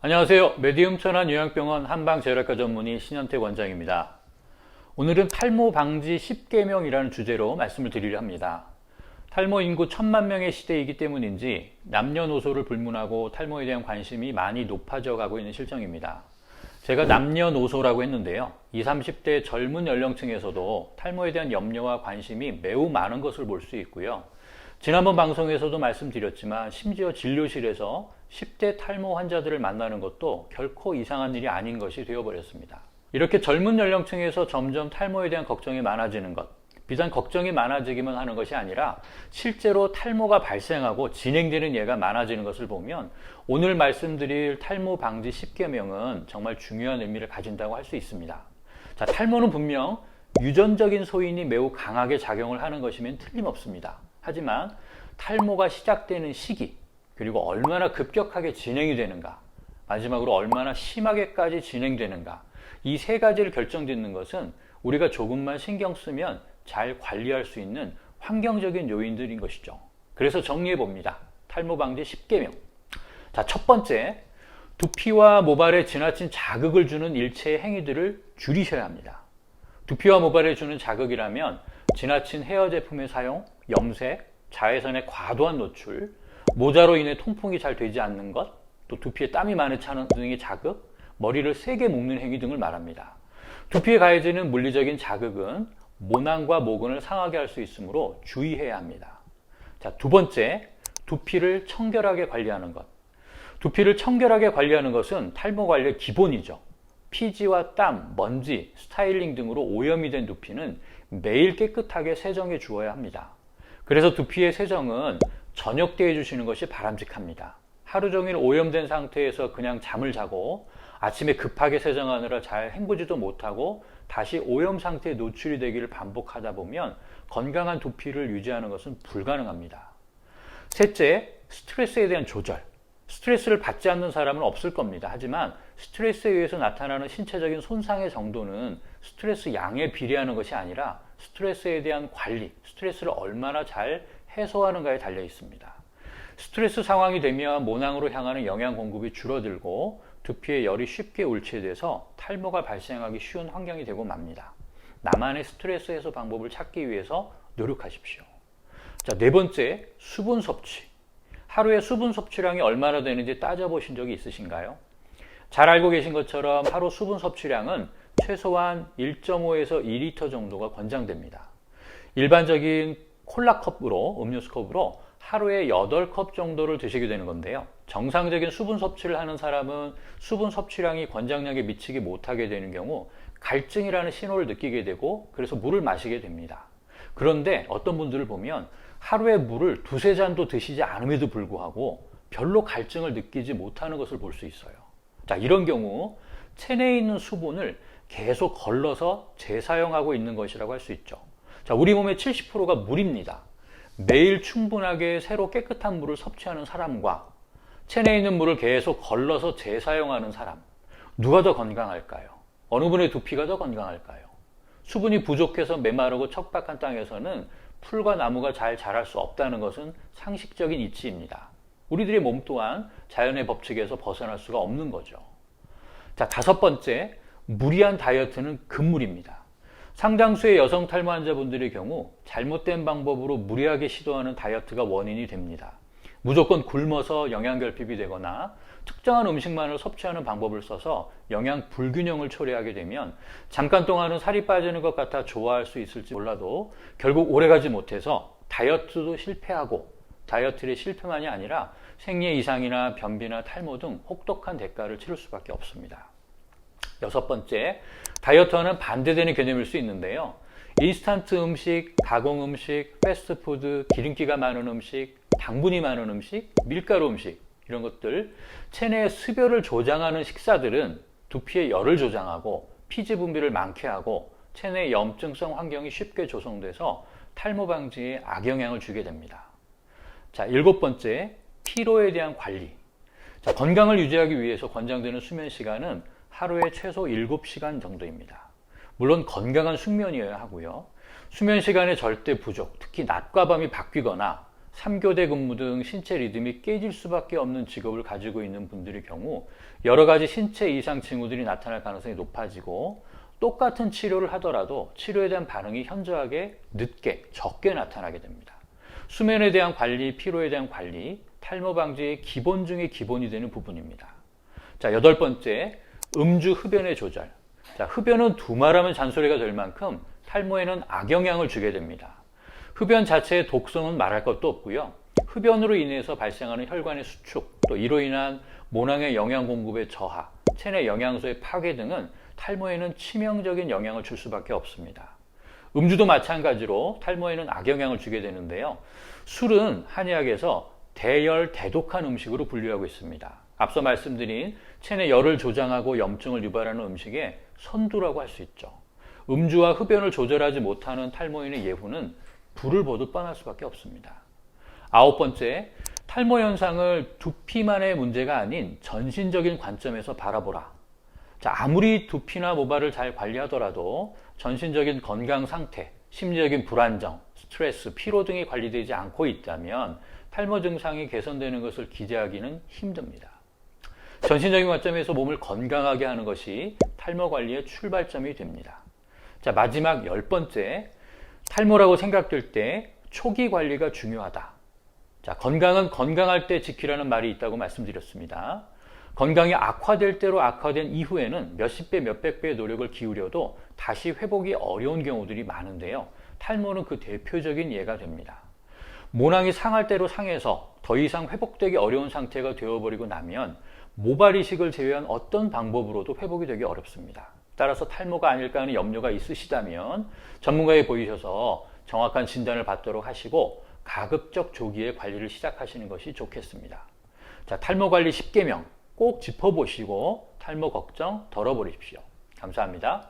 안녕하세요. 메디움 천안 요양병원 한방재활과 전문의 신현택 원장입니다. 오늘은 탈모 방지 10계명이라는 주제로 말씀을 드리려 합니다. 탈모 인구 1000만 명의 시대이기 때문인지 남녀노소를 불문하고 탈모에 대한 관심이 많이 높아져 가고 있는 실정입니다. 제가 남녀노소라고 했는데요. 20, 30대 젊은 연령층에서도 탈모에 대한 염려와 관심이 매우 많은 것을 볼 수 있고요. 지난번 방송에서도 말씀드렸지만 심지어 진료실에서 10대 탈모 환자들을 만나는 것도 결코 이상한 일이 아닌 것이 되어버렸습니다. 이렇게 젊은 연령층에서 점점 탈모에 대한 걱정이 많아지는 것, 비단 걱정이 많아지기만 하는 것이 아니라 실제로 탈모가 발생하고 진행되는 예가 많아지는 것을 보면 오늘 말씀드릴 탈모 방지 10계명은 정말 중요한 의미를 가진다고 할 수 있습니다. 자, 탈모는 분명 유전적인 소인이 매우 강하게 작용을 하는 것이면 틀림없습니다. 하지만 탈모가 시작되는 시기, 그리고 얼마나 급격하게 진행이 되는가, 마지막으로 얼마나 심하게까지 진행되는가, 이 세 가지를 결정짓는 것은 우리가 조금만 신경 쓰면 잘 관리할 수 있는 환경적인 요인들인 것이죠. 그래서 정리해 봅니다. 탈모 방지 10계명. 자, 첫 번째, 두피와 모발에 지나친 자극을 주는 일체의 행위들을 줄이셔야 합니다. 두피와 모발에 주는 자극이라면 지나친 헤어 제품의 사용, 염색, 자외선의 과도한 노출, 모자로 인해 통풍이 잘 되지 않는 것, 또 두피에 땀이 많이 차는 등의 자극, 머리를 세게 묶는 행위 등을 말합니다. 두피에 가해지는 물리적인 자극은 모낭과 모근을 상하게 할 수 있으므로 주의해야 합니다. 자, 두 번째, 두피를 청결하게 관리하는 것. 두피를 청결하게 관리하는 것은 탈모 관리의 기본이죠. 피지와 땀, 먼지, 스타일링 등으로 오염이 된 두피는 매일 깨끗하게 세정해 주어야 합니다. 그래서 두피의 세정은 저녁 때 해주시는 것이 바람직합니다. 하루 종일 오염된 상태에서 그냥 잠을 자고 아침에 급하게 세정하느라 잘 헹구지도 못하고 다시 오염 상태에 노출이 되기를 반복하다 보면 건강한 두피를 유지하는 것은 불가능합니다. 셋째, 스트레스에 대한 조절. 스트레스를 받지 않는 사람은 없을 겁니다. 하지만 스트레스에 의해서 나타나는 신체적인 손상의 정도는 스트레스 양에 비례하는 것이 아니라 스트레스에 대한 관리, 스트레스를 얼마나 잘 해소하는가에 달려 있습니다. 스트레스 상황이 되면 모낭으로 향하는 영양 공급이 줄어들고 두피에 열이 쉽게 울체돼서 탈모가 발생하기 쉬운 환경이 되고 맙니다. 나만의 스트레스 해소 방법을 찾기 위해서 노력하십시오. 자, 네 번째, 수분 섭취. 하루에 수분 섭취량이 얼마나 되는지 따져보신 적이 있으신가요? 잘 알고 계신 것처럼 하루 수분 섭취량은 최소한 1.5에서 2리터 정도가 권장됩니다. 일반적인 콜라컵으로, 음료수 컵으로 하루에 8컵 정도를 드시게 되는 건데요. 정상적인 수분 섭취를 하는 사람은 수분 섭취량이 권장량에 미치지 못하게 되는 경우 갈증이라는 신호를 느끼게 되고 그래서 물을 마시게 됩니다. 그런데 어떤 분들을 보면 하루에 물을 두세 잔도 드시지 않음에도 불구하고 별로 갈증을 느끼지 못하는 것을 볼 수 있어요. 자, 이런 경우 체내에 있는 수분을 계속 걸러서 재사용하고 있는 것이라고 할 수 있죠. 자, 우리 몸의 70%가 물입니다. 매일 충분하게 새로 깨끗한 물을 섭취하는 사람과 체내에 있는 물을 계속 걸러서 재사용하는 사람, 누가 더 건강할까요? 어느 분의 두피가 더 건강할까요? 수분이 부족해서 메마르고 척박한 땅에서는 풀과 나무가 잘 자랄 수 없다는 것은 상식적인 이치입니다. 우리들의 몸 또한 자연의 법칙에서 벗어날 수가 없는 거죠. 자, 다섯 번째, 무리한 다이어트는 금물입니다. 상당수의 여성 탈모 환자분들의 경우 잘못된 방법으로 무리하게 시도하는 다이어트가 원인이 됩니다. 무조건 굶어서 영양 결핍이 되거나 특정한 음식만을 섭취하는 방법을 써서 영양 불균형을 초래하게 되면 잠깐 동안은 살이 빠지는 것 같아 좋아할 수 있을지 몰라도 결국 오래가지 못해서 다이어트도 실패하고 다이어트의 실패만이 아니라 생리에 이상이나 변비나 탈모 등 혹독한 대가를 치를 수밖에 없습니다. 여섯 번째, 다이어트와는 반대되는 개념일 수 있는데요. 인스턴트 음식, 가공 음식, 패스트푸드, 기름기가 많은 음식, 당분이 많은 음식, 밀가루 음식 이런 것들, 체내의 습열을 조장하는 식사들은 두피의 열을 조장하고 피지 분비를 많게 하고 체내 염증성 환경이 쉽게 조성돼서 탈모 방지에 악영향을 주게 됩니다. 자, 일곱 번째, 피로에 대한 관리. 자, 건강을 유지하기 위해서 권장되는 수면 시간은 하루에 최소 7시간 정도입니다. 물론 건강한 숙면이어야 하고요. 수면 시간의 절대 부족, 특히 낮과 밤이 바뀌거나 3교대 근무 등 신체 리듬이 깨질 수밖에 없는 직업을 가지고 있는 분들의 경우 여러 가지 신체 이상 징후들이 나타날 가능성이 높아지고 똑같은 치료를 하더라도 치료에 대한 반응이 현저하게 늦게, 적게 나타나게 됩니다. 수면에 대한 관리, 피로에 대한 관리, 탈모 방지의 기본 중에 기본이 되는 부분입니다. 자, 8번째, 음주 흡연의 조절. 자, 흡연은 두말하면 잔소리가 될 만큼 탈모에는 악영향을 주게 됩니다. 흡연 자체의 독성은 말할 것도 없고요. 흡연으로 인해서 발생하는 혈관의 수축, 또 이로 인한 모낭의 영양 공급의 저하, 체내 영양소의 파괴 등은 탈모에는 치명적인 영향을 줄 수밖에 없습니다. 음주도 마찬가지로 탈모에는 악영향을 주게 되는데요. 술은 한의학에서 대열, 대독한 음식으로 분류하고 있습니다. 앞서 말씀드린 체내 열을 조장하고 염증을 유발하는 음식에 선두라고 할 수 있죠. 음주와 흡연을 조절하지 못하는 탈모인의 예후는 불을 보듯 뻔할 수밖에 없습니다. 9번째, 탈모 현상을 두피만의 문제가 아닌 전신적인 관점에서 바라보라. 자, 아무리 두피나 모발을 잘 관리하더라도 전신적인 건강 상태, 심리적인 불안정, 스트레스, 피로 등이 관리되지 않고 있다면 탈모 증상이 개선되는 것을 기대하기는 힘듭니다. 전신적인 관점에서 몸을 건강하게 하는 것이 탈모 관리의 출발점이 됩니다. 자, 마지막 10번째, 탈모라고 생각될 때 초기 관리가 중요하다. 자, 건강은 건강할 때 지키라는 말이 있다고 말씀드렸습니다. 건강이 악화될 대로 악화된 이후에는 몇십 배, 몇백 배의 노력을 기울여도 다시 회복이 어려운 경우들이 많은데요. 탈모는 그 대표적인 예가 됩니다. 모낭이 상할 대로 상해서 더 이상 회복되기 어려운 상태가 되어버리고 나면 모발 이식을 제외한 어떤 방법으로도 회복이 되기 어렵습니다. 따라서 탈모가 아닐까 하는 염려가 있으시다면 전문가에 보이셔서 정확한 진단을 받도록 하시고 가급적 조기에 관리를 시작하시는 것이 좋겠습니다. 자, 탈모 관리 10계명 꼭 짚어보시고 탈모 걱정 덜어버리십시오. 감사합니다.